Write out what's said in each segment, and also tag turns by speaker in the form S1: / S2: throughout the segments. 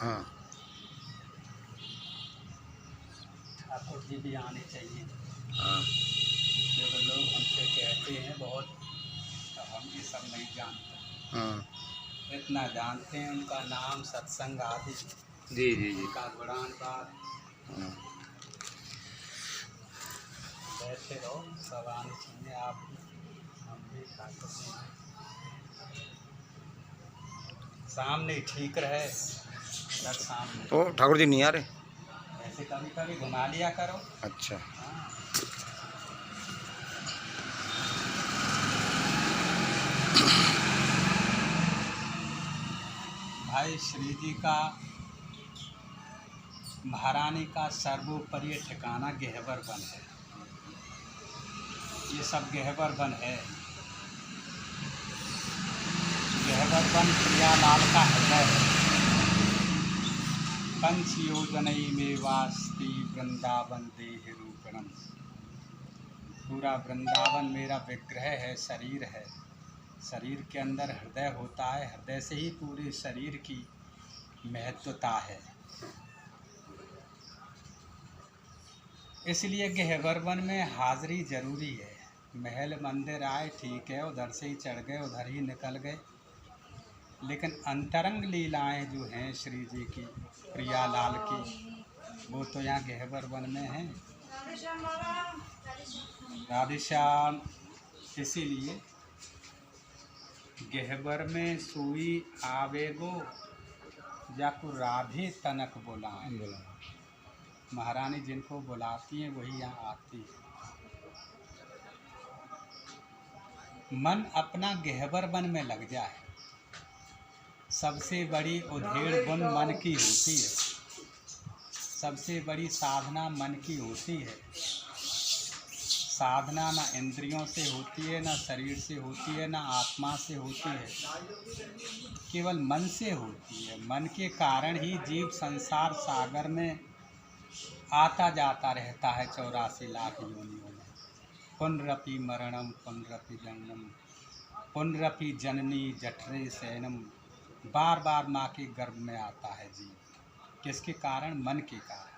S1: हाँ।
S2: ठाकुर जी भी आने चाहिए।
S1: हाँ।
S2: जो लोग हमसे कहते हैं बहुत, तो हम ये सब नहीं जानते।
S1: हाँ।
S2: इतना जानते हैं उनका नाम, सत्संग आदि,
S1: जी जी जी।
S2: उनका गुणानुवाद।
S1: हाँ।
S2: बैठे रहो, सब आने चाहिए। आप भी, हम भी, ठाकुर जी हैं। सामने ठीक रहे, सब सामने।
S1: तो ठाकुर जी नहीं आ रहे?
S2: ऐसे कभी कभी घुमा लिया करो।
S1: अच्छा।
S2: हाँ। भाई श्री जी का, महारानी का सर्वोपरि ठिकाना गहवर वन है। ये सब गहवर वन है। गहवर वन प्रियालाल का हृदय है। पंच योजनई में वास्ती वृंदावन देह रूपणम। पूरा वृंदावन मेरा विग्रह है, शरीर है। शरीर के अंदर हृदय होता है, हृदय से ही पूरे शरीर की महत्वता है। इसलिए गहवर वन में हाजिरी जरूरी है। महल मंदिर आए ठीक है, उधर से ही चढ़ गए, उधर ही निकल गए, लेकिन अंतरंग लीलाएं जो हैं श्री जी की, प्रियालाल की, वो तो यहाँ गहवर वन में हैं। राधेश्याम। इसीलिए गहवर में सोई आवेगो, जाको राधे तनक बुलाएं। महारानी जिनको बुलाती हैं वही यहाँ आती है। मन अपना गहवर वन में लग जाए। सबसे बड़ी उधेड़ बुन मन की होती है। सबसे बड़ी साधना मन की होती है। साधना ना इंद्रियों से होती है, ना शरीर से होती है, ना आत्मा से होती है, केवल मन से होती है। मन के कारण ही जीव संसार सागर में आता जाता रहता है 84 लाख योनियों में। पुनरपि मरणम पुनरपि जननम पुनरपि जननी जठरे शयनम। बार बार माँ के गर्भ में आता है जीव। किसके कारण? मन के कारण।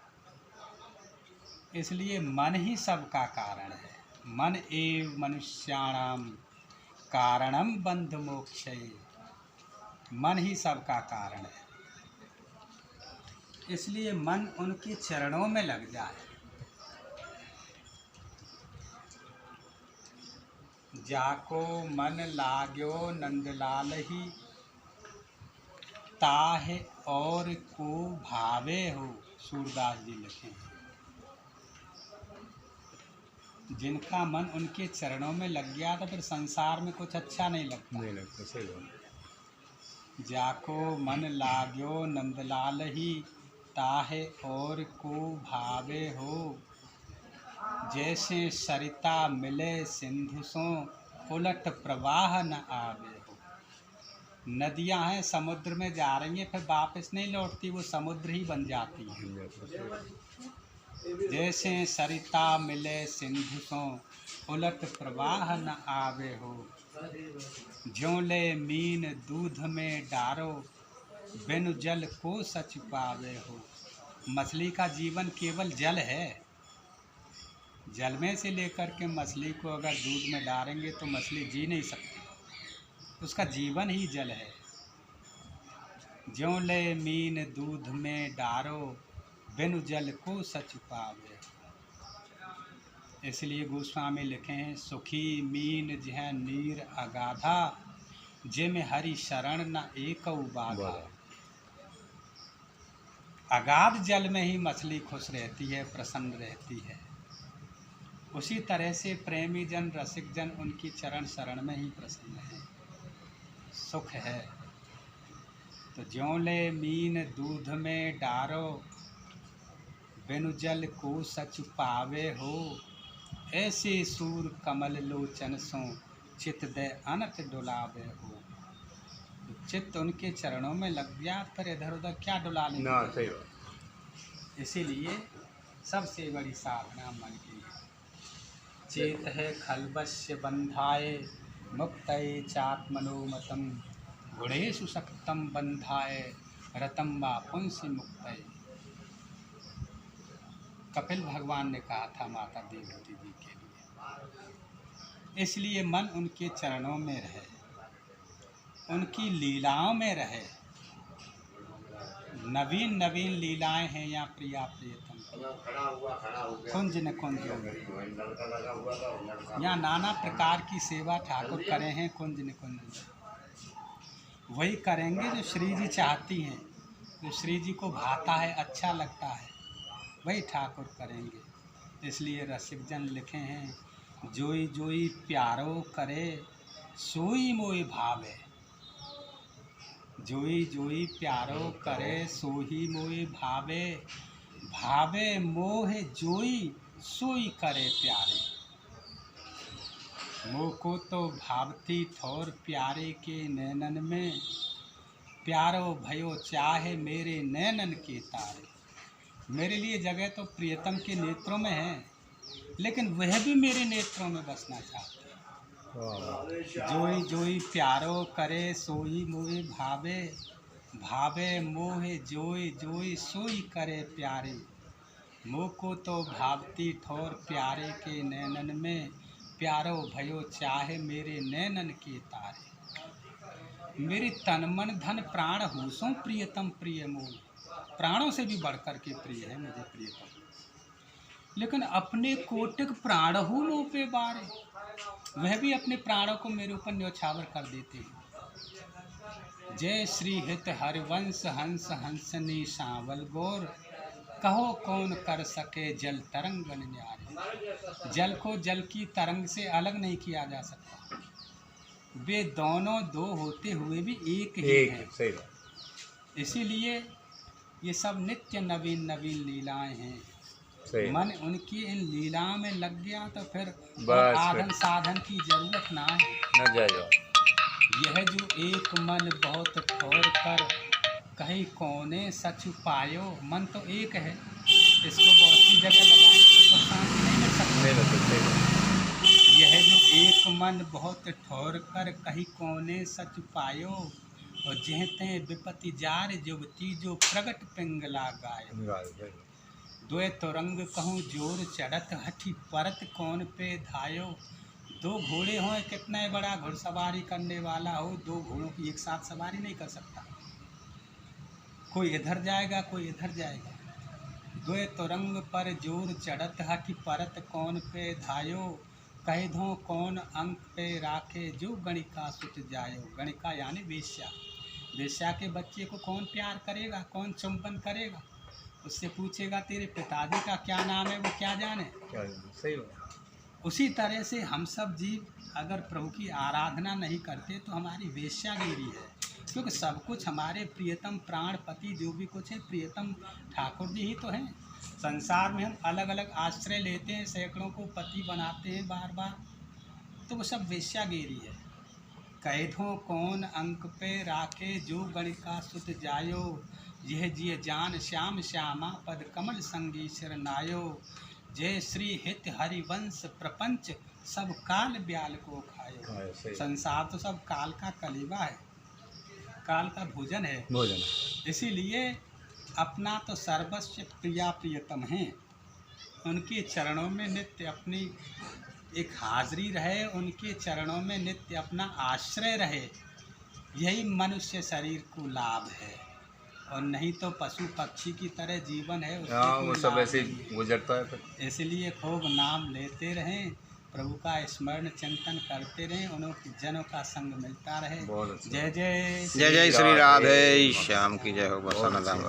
S2: इसलिए मन ही सबका कारण है। मन एव मनुष्याणाम कारणम बंध मोक्षये। मन ही सबका कारण है। इसलिए मन उनके चरणों में लग जाए। जाको मन लाग्यो नंदलाल ही, ताहे और को भावे हो। सूरदास जी लिखे हैं। जिनका मन उनके चरणों में लग गया तो फिर संसार में कुछ अच्छा नहीं लगता।
S1: सही बात।
S2: जाको मन लाग्यो नंदलाल ही, ताहे और को भावे हो। जैसे सरिता मिले सिंधु सो, उलट प्रवाह न आवे हो। नदियां हैं, समुद्र में जा रही हैं, फिर वापस नहीं लौटती, वो समुद्र ही बन जाती हैं। जैसे सरिता मिले सिंधु सो, उलट प्रवाह न आवे हो। ज्यों ले मीन दूध में डारो, बिनु जल को सच पावे हो। मछली का जीवन केवल जल है। जल में से लेकर के मछली को अगर दूध में डालेंगे तो मछली जी नहीं सकती। उसका जीवन ही जल है। ज्यों ले मीन दूध में डारो, बिनु जल को सच पावे। इसलिए गोस्वामी लिखे हैं, सुखी मीन जह नीर अगाधा, जिम हरि शरण न एक बाधा। अगाध जल में ही मछली खुश रहती है, प्रसन्न रहती है। उसी तरह से प्रेमी जन, रसिक जन उनकी चरण शरण में ही प्रसन्न है, सुख है। तो ज्यों ले मीन दूध में डारो, बिनु जल को सच पावे हो। ऐसे सूर कमल लोचन सो, चित दे अनत डुलावे हो। चित्त उनके चरणों में लग गया, फिर इधर उधर क्या डुला लेंगे ना। सही बात। इसीलिए सबसे बड़ी साधना मन की है। चेत है खलबस्य बंधाए, मुक्तये चात्मनोमतम। गुणेषु सक्तम बंधाए, रतम्बा पुंसी मुक्तये। कपिल भगवान ने कहा था माता देवहूति जी के लिए। इसलिए मन उनके चरणों में रहे, उनकी लीलाओं में रहे। नवीन नवीन लीलाएं हैं यहाँ प्रिया प्रियतम, कुंज न कुंज। यहाँ नाना प्रकार की सेवा ठाकुर करे हैं कुंज न कुंज। वही करेंगे जो श्री जी चाहती हैं, जो श्री जी को भाता है, अच्छा लगता है, वही ठाकुर करेंगे। इसलिए रसिक जन लिखे हैं, जोई जोई प्यारो करे सोई मोई भावे। जोई जोई प्यारो करे सोही मोई भावे, भावे मोह जोई सोई करे प्यारे। मोह को तो भावती ठोर प्यारे के नैनन में, प्यारो भयो चाहे मेरे नैनन के तारे। मेरे लिए जगह तो प्रियतम के नेत्रों में है, लेकिन वह भी मेरे नेत्रों में बसना चाहते हैं। जोई जोई प्यारो करे सोई मोहि भावे, भावे मोहे जोई जोई सोई करे प्यारे। मोह को तो भावती ठोर प्यारे के नैनन में, प्यारो भयो चाहे मेरे नैनन के तारे। मेरे तन मन धन प्राण होसों प्रियतम प्रिय मोह। प्राणों से भी बढ़कर के प्रिय है मुझे प्रियतम। लेकिन अपने कोटिक प्राण हो मोह पे बारे, वह भी अपने प्राणों को मेरे ऊपर न्योछावर कर देते हैं। जय श्री हित हरिवंश हंस हंसनी सांवल गोर, कहो कौन कर सके जल तरंग न्यारे। जल को जल की तरंग से अलग नहीं किया जा सकता, वे दोनों दो होते हुए भी एक ही हैं। इसीलिए ये सब नित्य नवीन नवीन लीलाएं हैं। मन उनकी इन लीलाओं में लग गया तो फिर आधन साधन की जरूरत ना है,
S1: न जाएगा।
S2: यह जो एक मन बहुत ठोर कर कहीं कोने सच पायो। मन तो एक है, इसको बहुत सी जगह लगाएंगे तो शांति नहीं मिल सकती। यह जो एक मन बहुत ठोर कर कहीं कोने सच पायो, और जहते विपत्ति जार जुगती जो प्रगट पिंगला गायो। द्वे तुरंग कहूँ जोर चढ़त हठी परत कौन पे धायो। दो घोड़े हों, कितना बड़ा घुड़सवारी करने वाला हो, दो घोड़ों की एक साथ सवारी नहीं कर सकता। कोई इधर जाएगा कोई इधर जाएगा। द्वे तुरंग पर जोर चढ़त हठी परत कौन पे धायो, कह दो कौन अंक पे राखे जो गणिका सुत जायो। गणिका यानी वेश्या। वेश्या के बच्चे को कौन प्यार करेगा, कौन चुंबन करेगा। उससे पूछेगा तेरे पिताजी का क्या नाम है, वो क्या जाने।
S1: सही बात।
S2: उसी तरह से हम सब जीव अगर प्रभु की आराधना नहीं करते तो हमारी वेश्यागिरी है, क्योंकि सब कुछ हमारे प्रियतम प्राणपति जो भी कुछ है प्रियतम ठाकुर जी ही तो हैं। संसार में हम अलग अलग आश्रय लेते हैं, सैकड़ों को पति बनाते हैं बार बार, तो वो सब वेश्यागिरी है। कैधों कौन अंक पे राखे जो गणिका सुत जायो, यह जिय जान श्याम श्यामा पद कमल संगी शरनायो। जय श्री हित हरिवंश प्रपंच सब काल ब्याल को खायो। संसार तो सब काल का कलेवा है, काल का भोजन है। इसीलिए अपना तो सर्वस्व प्रिया प्रियतम हैं, उनके चरणों में नित्य अपनी एक हाजिरी रहे, उनके चरणों में नित्य अपना आश्रय रहे। यही मनुष्य शरीर को लाभ है, और नहीं तो पशु पक्षी की तरह जीवन है,
S1: वो सब ऐसे गुजरता है।
S2: इसलिए खूब नाम लेते रहें, प्रभु का स्मरण चिंतन करते रहें, उन्होंने जनों का संग मिलता रहे। जय जय
S1: जय जय श्री राधे श्याम की जय हो। बसना दाम